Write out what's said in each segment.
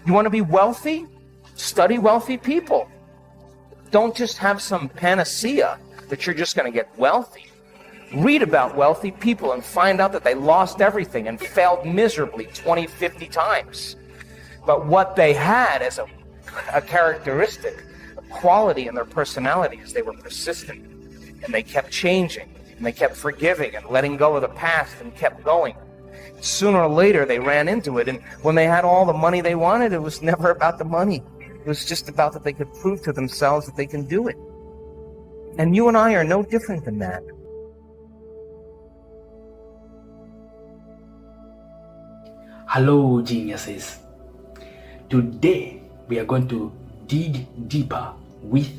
You want to be wealthy? Study wealthy people. Don't just have some panacea that you're just going to get wealthy. Read about wealthy people and find out that they lost everything and failed miserably 20, 50 times. But what they had as a characteristic, a quality in their personality is they were persistent. And they kept changing. And they kept forgiving and letting go of the past and kept going. Sooner or later, they ran into it. And when they had all the money they wanted, it was never about the money. It was just about that they could prove to themselves that they can do it. And you and I are no different than that. Hello, geniuses. Today, we are going to dig deeper with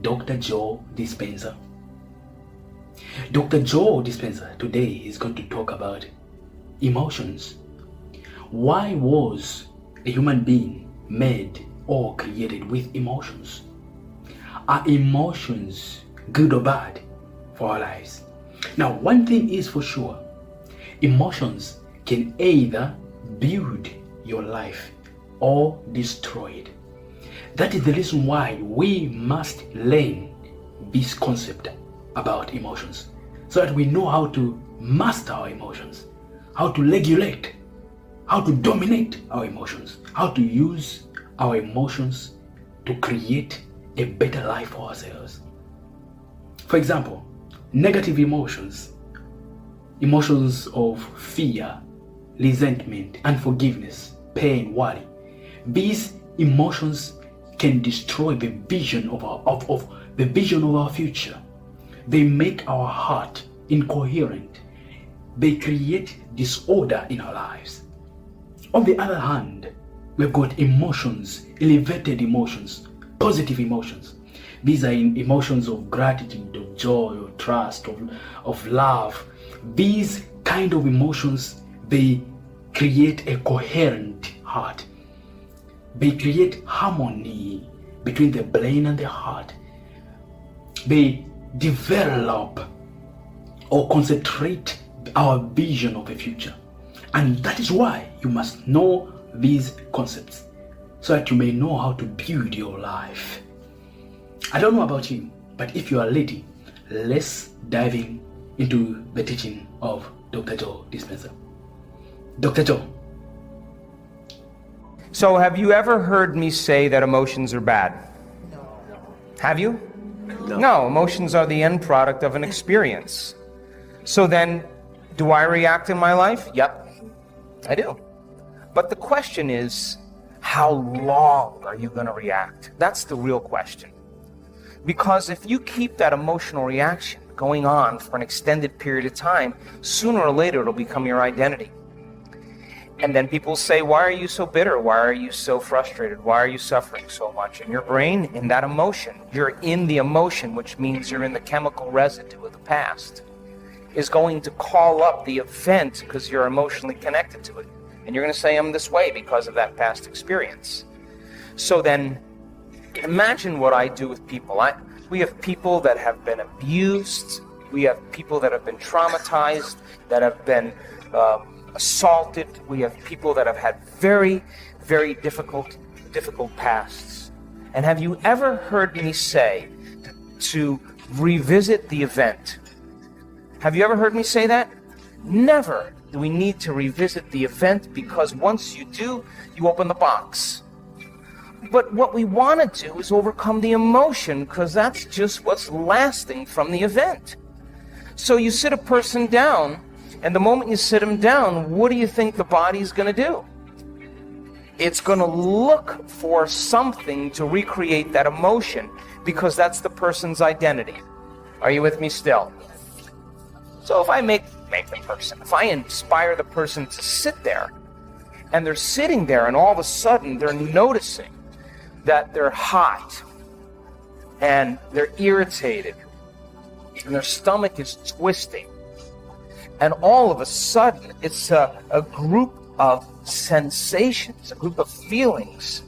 Dr. Joe Dispenza. Dr. Joe Dispenza today is going to talk about emotions. Why was a human being made or created with emotions? Are emotions good or bad for our lives? Now, one thing is for sure, emotions can either build your life or destroy it. That is the reason why we must learn this concept about emotions, so that we know how to master our emotions, how to regulate, how to dominate our emotions, how to use our emotions to create a better life for ourselves. For example, negative emotions, emotions of fear, resentment, unforgiveness, pain, worry. These emotions can destroy the vision of our future. They make our heart incoherent. They create disorder in our lives. On the other hand, we've got emotions, elevated emotions, positive emotions. These are emotions of gratitude, of joy, of trust, of love. These kind of emotions, they create a coherent heart. They create harmony between the brain and the heart. They develop or concentrate our vision of the future. And that is why you must know these concepts, so that you may know how to build your life. I don't know about you, but if you are ready, let's dive into the teaching of Dr. Joe Dispenza. Dr. Joe. So have you ever heard me say that emotions are bad? No. Have you? No, emotions are the end product of an experience. So then, do I react in my life? Yep, I do. But the question is, how long are you going to react? That's the real question. Because if you keep that emotional reaction going on for an extended period of time, sooner or later it'll become your identity. And then people say, why are you so bitter? Why are you so frustrated? Why are you suffering so much? And your brain, in that emotion, you're in the emotion, which means you're in the chemical residue of the past, is going to call up the event because you're emotionally connected to it. And you're going to say, I'm this way because of that past experience. So then, imagine what I do with people. We have people that have been abused. We have people that have been traumatized, that have been assaulted. We have people that have had very, very difficult pasts. And have you ever heard me say to revisit the event? Have you ever heard me say that? Never do we need to revisit the event, because once you do, you open the box. But what we want to do is overcome the emotion, because that's just what's lasting from the event. So you sit a person down, and the moment you sit them down, what do you think the body's going to do? It's going to look for something to recreate that emotion, because that's the person's identity. Are you with me still? So if I make the person, if I inspire the person to sit there, and they're sitting there, and all of a sudden they're noticing that they're hot, and they're irritated, and their stomach is twisting, and all of a sudden it's a group of sensations, a group of feelings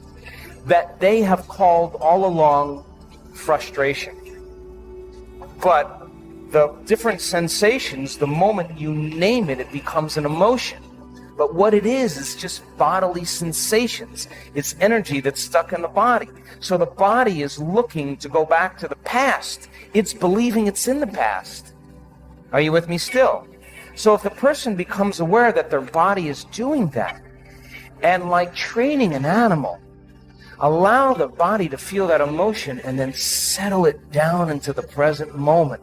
that they have called all along frustration. But the different sensations, the moment you name it, it becomes an emotion. But what it is just bodily sensations. It's energy that's stuck in the body. So the body is looking to go back to the past. It's believing it's in the past. Are you with me still? So if the person becomes aware that their body is doing that, and like training an animal, allow the body to feel that emotion and then settle it down into the present moment.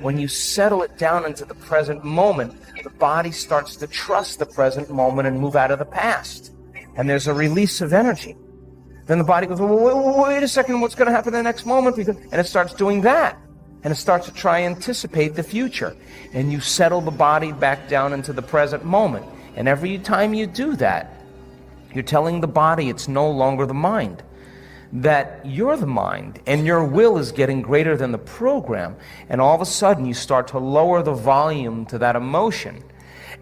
When you settle it down into the present moment, the body starts to trust the present moment and move out of the past. And there's a release of energy. Then the body goes, well, wait a second, what's going to happen in the next moment? And it starts doing that. And it starts to try and anticipate the future. And you settle the body back down into the present moment. And every time you do that, you're telling the body it's no longer the mind. That you're the mind, and your will is getting greater than the program, and all of a sudden you start to lower the volume to that emotion.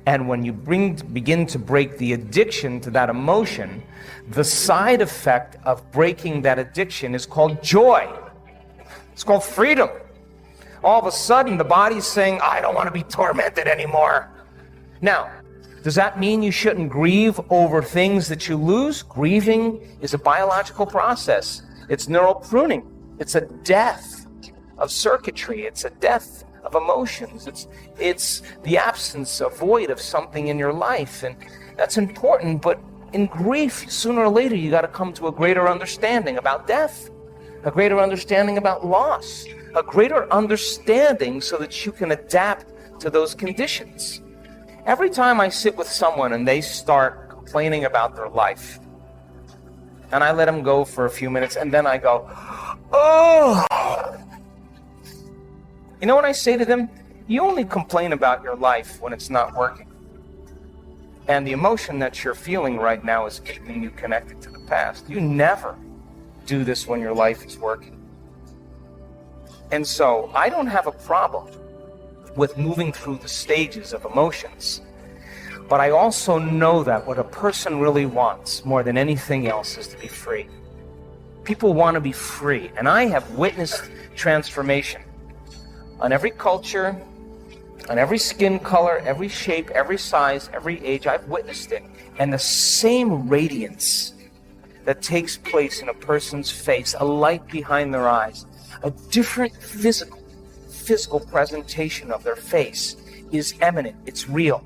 And when you begin to break the addiction to that emotion, the side effect of breaking that addiction is called joy. It's called freedom. All of a sudden the body's saying, I don't want to be tormented anymore. Now, does that mean you shouldn't grieve over things that you lose? Grieving is a biological process. It's neural pruning. It's a death of circuitry. It's a death of emotions. It's the absence, a void of something in your life. And that's important, but in grief, sooner or later, you got to come to a greater understanding about death, a greater understanding about loss, a greater understanding so that you can adapt to those conditions. Every time I sit with someone and they start complaining about their life, and I let them go for a few minutes, and then I go, oh! You know what I say to them? You only complain about your life when it's not working. And the emotion that you're feeling right now is keeping you connected to the past. You never do this when your life is working. And so I don't have a problem with moving through the stages of emotions. But I also know that what a person really wants more than anything else is to be free. People want to be free, and I have witnessed transformation on every culture, on every skin color, every shape, every size, every age. I've witnessed it. And the same radiance that takes place in a person's face, a light behind their eyes, a different physical presentation of their face is eminent, it's real.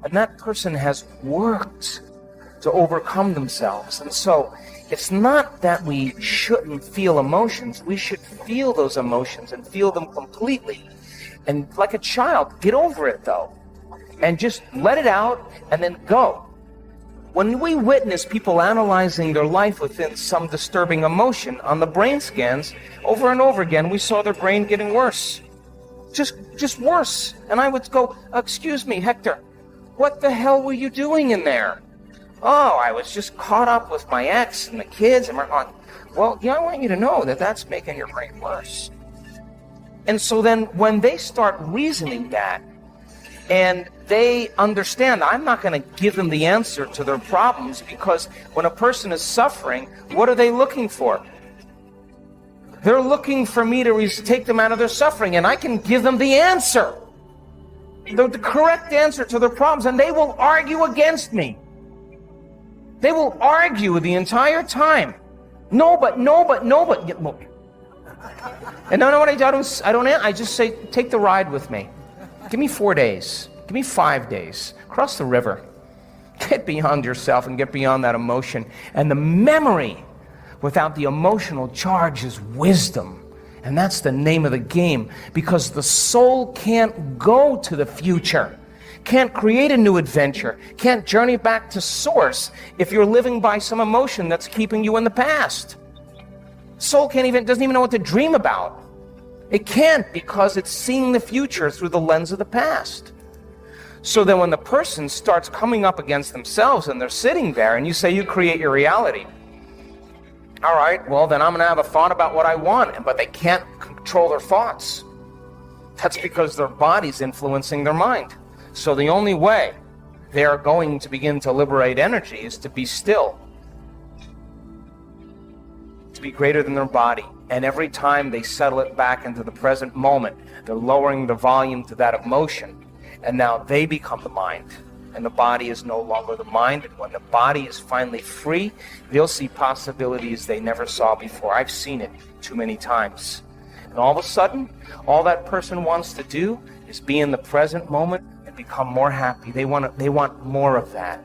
And that person has worked to overcome themselves. And so it's not that we shouldn't feel emotions. We should feel those emotions and feel them completely. And like a child, get over it though. And just let it out and then go. When we witness people analyzing their life within some disturbing emotion on the brain scans, over and over again, we saw their brain getting worse. Just worse. And I would go, excuse me, Hector, what the hell were you doing in there? Oh, I was just caught up with my ex and the kids. And we're going, well, yeah, I want you to know that that's making your brain worse. And so then when they start reasoning that, and they understand, I'm not going to give them the answer to their problems, because when a person is suffering, what are they looking for? They're looking for me to take them out of their suffering, and I can give them the answer, the correct answer to their problems, and they will argue against me. They will argue the entire time. No, but. And no, what I just say, take the ride with me. Give me 4 days. Give me 5 days. Cross the river. Get beyond yourself and get beyond that emotion. And the memory without the emotional charge is wisdom. And that's the name of the game. Because the soul can't go to the future. Can't create a new adventure. Can't journey back to source if you're living by some emotion that's keeping you in the past. Soul doesn't even know what to dream about. It can't, because it's seeing the future through the lens of the past. So then when the person starts coming up against themselves and they're sitting there and you say you create your reality, all right, well then I'm going to have a thought about what I want, but they can't control their thoughts. That's because their body's influencing their mind. So the only way they are going to begin to liberate energy is to be still, to be greater than their body. And every time they settle it back into the present moment, they're lowering the volume to that emotion. And now they become the mind. and the body is no longer the mind. And when the body is finally free, they'll see possibilities they never saw before. I've seen it too many times. And all of a sudden, all that person wants to do is be in the present moment and become more happy. They want more of that.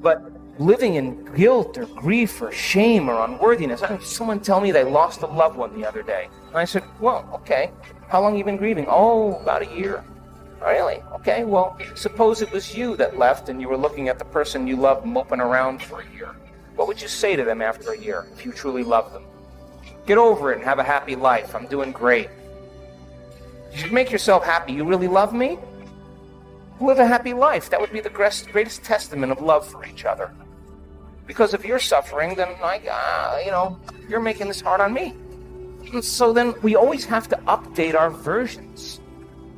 But living in guilt or grief or shame or unworthiness. I had someone tell me they lost a loved one the other day. And I said, well, okay, how long have you been grieving? Oh, about a year. Really? Okay, well, suppose it was you that left and you were looking at the person you loved moping around for a year. What would you say to them after a year if you truly loved them? Get over it and have a happy life. I'm doing great. You should make yourself happy. You really love me? Live a happy life. That would be the greatest testament of love for each other. Because if you're suffering, then you're making this hard on me. And so then we always have to update our versions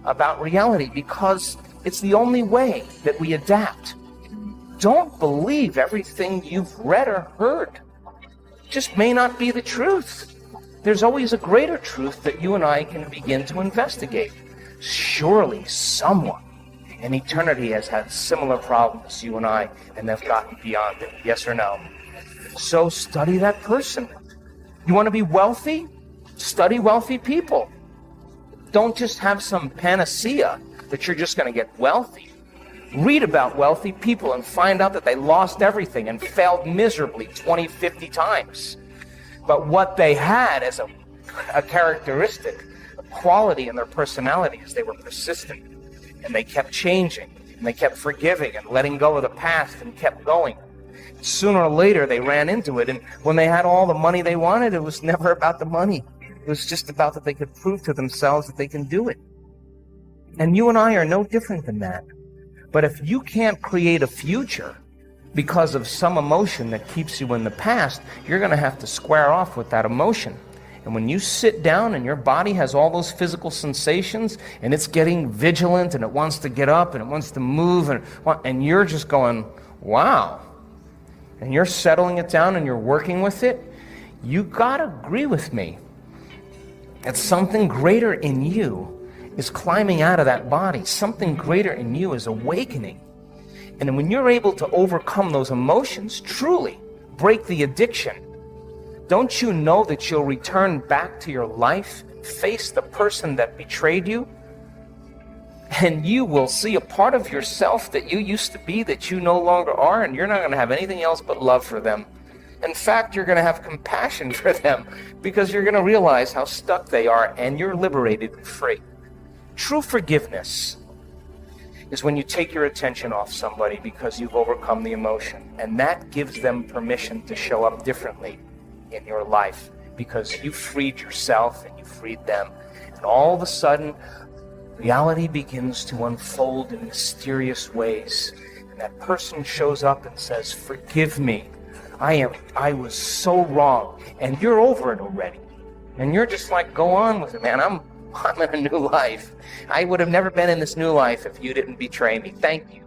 about reality because it's the only way that we adapt. Don't believe everything you've read or heard. It just may not be the truth. There's always a greater truth that you and I can begin to investigate. Surely someone in eternity has had similar problems as you and I, and they've gotten beyond it. Yes or no? So study that person. You want to be wealthy? Study wealthy people. Don't just have some panacea that you're just going to get wealthy. Read about wealthy people and find out that they lost everything and failed miserably 20, 50 times. But what they had as a characteristic, a quality in their personality is they were persistent. And they kept changing, and they kept forgiving and letting go of the past and kept going. Sooner or later, they ran into it, and when they had all the money they wanted, it was never about the money. It was just about that they could prove to themselves that they can do it. And you and I are no different than that. But if you can't create a future because of some emotion that keeps you in the past, you're going to have to square off with that emotion. And when you sit down and your body has all those physical sensations and it's getting vigilant and it wants to get up and it wants to move and you're just going, wow, and you're settling it down and you're working with it, you got to agree with me that something greater in you is climbing out of that body. Something greater in you is awakening. And when you're able to overcome those emotions, truly break the addiction, don't you know that you'll return back to your life, face the person that betrayed you, and you will see a part of yourself that you used to be that you no longer are, and you're not going to have anything else but love for them. In fact, you're going to have compassion for them because you're going to realize how stuck they are, and you're liberated and free. True forgiveness is when you take your attention off somebody because you've overcome the emotion, and that gives them permission to show up differently in your life because you freed yourself and you freed them. And all of a sudden, reality begins to unfold in mysterious ways. And that person shows up and says, forgive me. I was so wrong. And you're over it already. And you're just like, go on with it, man. I'm in a new life. I would have never been in this new life if you didn't betray me. Thank you.